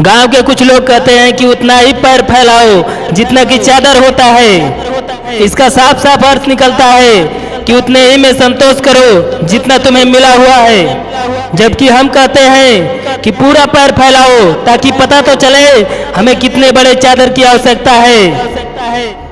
गांव के कुछ लोग कहते हैं कि उतना ही पैर फैलाओ जितना कि चादर होता है। इसका साफ साफ अर्थ निकलता है कि उतने ही में संतोष करो जितना तुम्हें मिला हुआ है। जबकि हम कहते हैं कि पूरा पैर फैलाओ ताकि पता तो चले हमें कितने बड़े चादर की आवश्यकता है।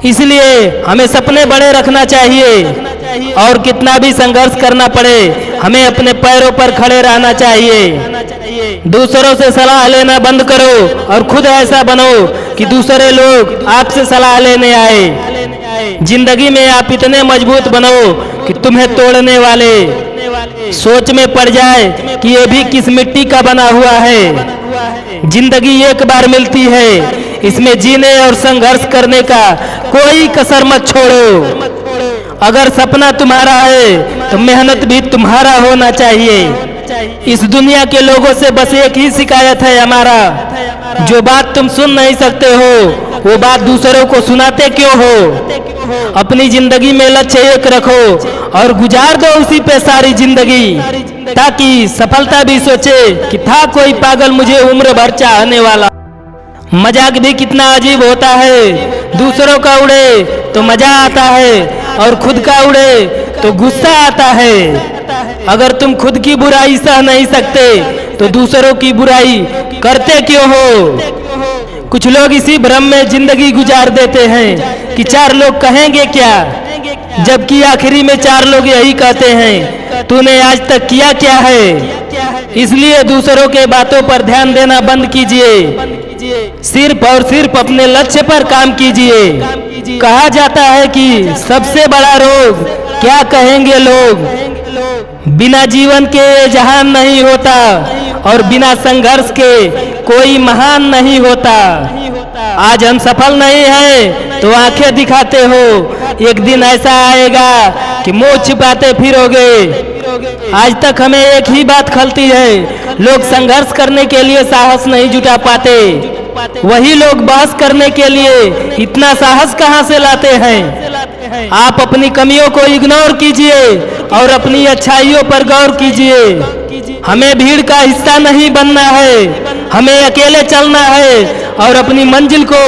इसलिए हमें सपने बड़े रखना चाहिए और कितना भी संघर्ष करना पड़े हमें अपने पैरों पर खड़े रहना चाहिए। दूसरों से सलाह लेना बंद करो और खुद ऐसा बनो कि दूसरे लोग आपसे सलाह लेने आए। जिंदगी में आप इतने मजबूत बनो कि तुम्हें तोड़ने वाले सोच में पड़ जाए कि ये भी किस मिट्टी का बना हुआ है। जिंदगी एक बार मिलती है, इसमें जीने और संघर्ष करने का कोई कसर मत छोड़ो। अगर सपना तुम्हारा है तो मेहनत भी तुम्हारा होना चाहिए। इस दुनिया के लोगों से बस एक ही शिकायत है हमारा, जो बात तुम सुन नहीं सकते हो वो बात दूसरों को सुनाते क्यों हो। अपनी जिंदगी में लक्ष्य एक रखो और गुजार दो उसी पे सारी जिंदगी, ताकि सफलता भी सोचे कि था कोई पागल मुझे उम्र भर चाहने वाला। मजाक भी कितना अजीब होता है, दूसरों का उड़े तो मजा आता है और खुद का उड़े तो गुस्सा आता है। अगर तुम खुद की बुराई सह नहीं सकते तो दूसरों की बुराई करते क्यों हो। कुछ लोग इसी भ्रम में जिंदगी गुजार देते हैं कि चार लोग कहेंगे क्या, जबकि आखिरी में चार लोग यही कहते हैं तूने आज तक किया क्या है। इसलिए दूसरों के बातों पर ध्यान देना बंद कीजिए, सिर्फ और सिर्फ अपने लक्ष्य पर काम कीजिए। कहा जाता है कि सबसे बड़ा रोग क्या कहेंगे लोग। बिना जीवन के जहान नहीं होता और बिना संघर्ष के कोई महान नहीं होता। आज हम सफल नहीं हैं तो आंखें दिखाते हो, एक दिन ऐसा आएगा कि मुंह छिपाते फिरोगे। आज तक हमें एक ही बात खलती है, लोग संघर्ष करने के लिए साहस नहीं जुटा पाते। वही लोग बहस करने के लिए इतना साहस कहां से लाते हैं। आप अपनी कमियों को इग्नोर कीजिए और अपनी अच्छाइयों पर गौर कीजिए। हमें भीड़ का हिस्सा नहीं बनना है, हमें अकेले चलना है और अपनी मंजिल को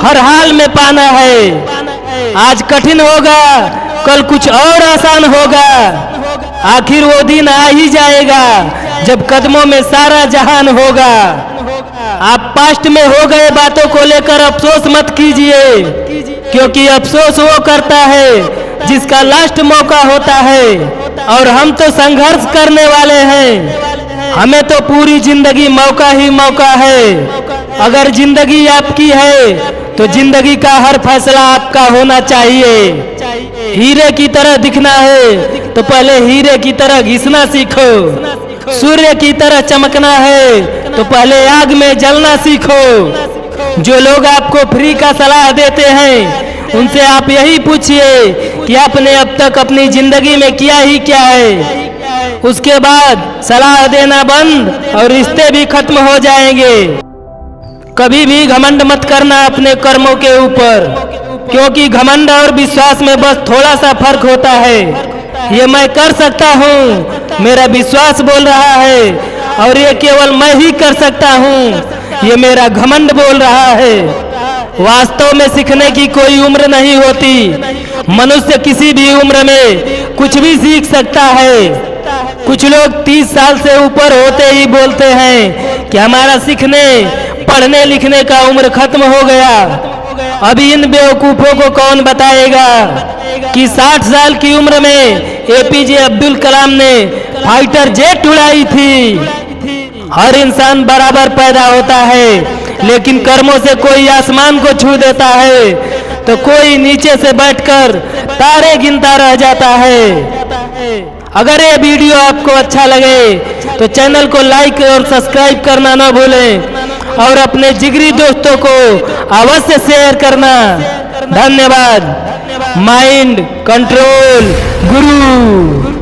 हर हाल में पाना है। आज कठिन होगा, कल कुछ और आसान होगा। आखिर वो दिन आ ही जाएगा जब कदमों में सारा जहान होगा। आप पास्ट में हो गए बातों को लेकर अफसोस मत कीजिए, क्योंकि अफसोस वो करता है जिसका लास्ट मौका होता है, और हम तो संघर्ष करने वाले हैं। हमें तो पूरी जिंदगी मौका ही मौका है। अगर जिंदगी आपकी है तो जिंदगी का हर फैसला आपका होना चाहिए। हीरे की तरह दिखना है तो पहले हीरे की तरह घिसना सीखो। सूर्य की तरह चमकना है तो पहले आग में जलना सीखो। जो लोग आपको फ्री का सलाह देते हैं उनसे आप यही पूछिए कि आपने अब तक अपनी जिंदगी में किया ही क्या है। उसके बाद सलाह देना बंद और रिश्ते भी खत्म हो जाएंगे। कभी भी घमंड मत करना अपने कर्मों के ऊपर, क्योंकि घमंड और विश्वास में बस थोड़ा सा फर्क होता है। ये मैं कर सकता हूँ, मेरा विश्वास बोल रहा है, और ये केवल मैं ही कर सकता हूँ, ये मेरा घमंड बोल रहा है। वास्तव में सीखने की कोई उम्र नहीं होती। मनुष्य किसी भी उम्र में कुछ भी सीख सकता है। कुछ लोग 30 साल से ऊपर होते ही बोलते हैं कि हमारा सीखने पढ़ने लिखने का उम्र खत्म हो गया। अभी इन बेवकूफों को कौन बताएगा कि 60 साल की उम्र में APJ अब्दुल कलाम ने फाइटर जेट उड़ाई थी। हर इंसान बराबर पैदा होता है, लेकिन कर्मों से कोई आसमान को छू देता है तो कोई नीचे से बैठकर तारे गिनता रह जाता है। अगर ये वीडियो आपको अच्छा लगे तो चैनल को लाइक और सब्सक्राइब करना न भूलें और अपने जिगरी दोस्तों को अवश्य शेयर करना। धन्यवाद। माइंड कंट्रोल गुरु।